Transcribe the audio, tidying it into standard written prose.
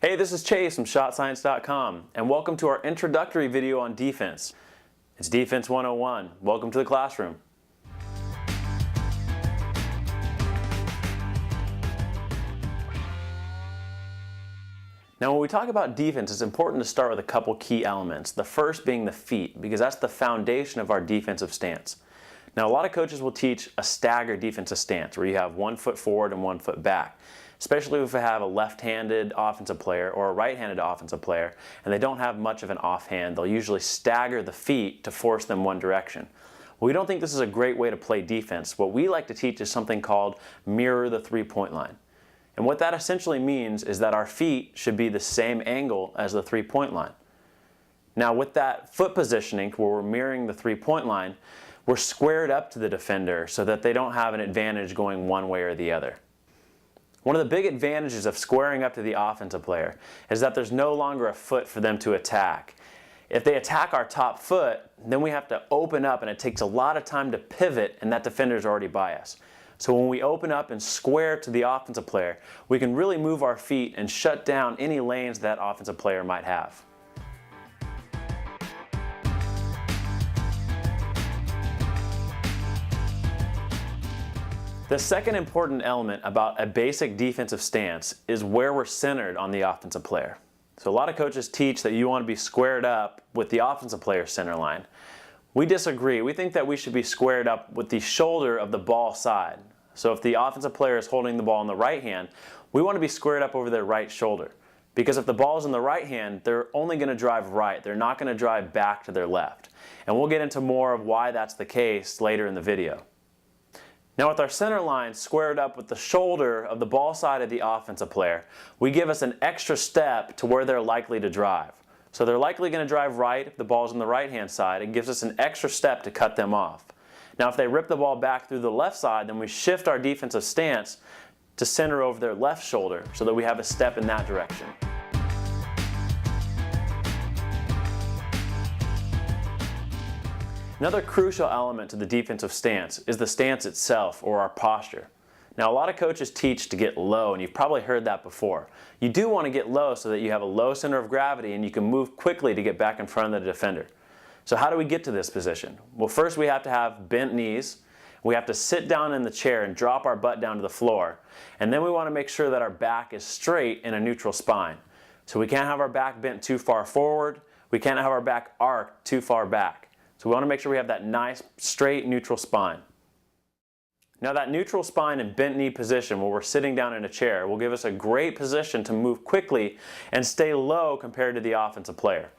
Hey, this is Chase from ShotScience.com, and welcome to our introductory video on defense. It's Defense 101. Welcome to the classroom. Now, when we talk about defense, it's important to start with a couple key elements. The first being the feet, because that's the foundation of our defensive stance. Now, a lot of coaches will teach a staggered defensive stance where you have 1 foot forward and 1 foot back, especially if we have a left-handed offensive player or a right-handed offensive player and they don't have much of an offhand. They'll usually stagger the feet to force them one direction. Well, we don't think this is a great way to play defense. What we like to teach is something called mirror the three-point line. And what that essentially means is that our feet should be the same angle as the three-point line. Now, with that foot positioning where we're mirroring the three-point line, we're squared up to the defender so that they don't have an advantage going one way or the other. One of the big advantages of squaring up to the offensive player is that there's no longer a foot for them to attack. If they attack our top foot, then we have to open up and it takes a lot of time to pivot and that defender's already by us. So when we open up and square to the offensive player, we can really move our feet and shut down any lanes that offensive player might have. The second important element about a basic defensive stance is where we're centered on the offensive player. So a lot of coaches teach that you want to be squared up with the offensive player's center line. We disagree. We think that we should be squared up with the shoulder of the ball side. So if the offensive player is holding the ball in the right hand, we want to be squared up over their right shoulder. Because if the ball is in the right hand, they're only going to drive right. They're not going to drive back to their left. And we'll get into more of why that's the case later in the video. Now, with our center line squared up with the shoulder of the ball side of the offensive player, we give us an extra step to where they're likely to drive. So they're likely going to drive right if the ball's on the right-hand side. It gives us an extra step to cut them off. Now, if they rip the ball back through the left side, then we shift our defensive stance to center over their left shoulder so that we have a step in that direction. Another crucial element to the defensive stance is the stance itself, or our posture. Now, a lot of coaches teach to get low, and you've probably heard that before. You do want to get low so that you have a low center of gravity and you can move quickly to get back in front of the defender. So how do we get to this position? Well, first we have to have bent knees. We have to sit down in the chair and drop our butt down to the floor. And then we want to make sure that our back is straight in a neutral spine. So we can't have our back bent too far forward. We can't have our back arced too far back. So we want to make sure we have that nice, straight, neutral spine. Now, that neutral spine and bent knee position where we're sitting down in a chair will give us a great position to move quickly and stay low compared to the offensive player.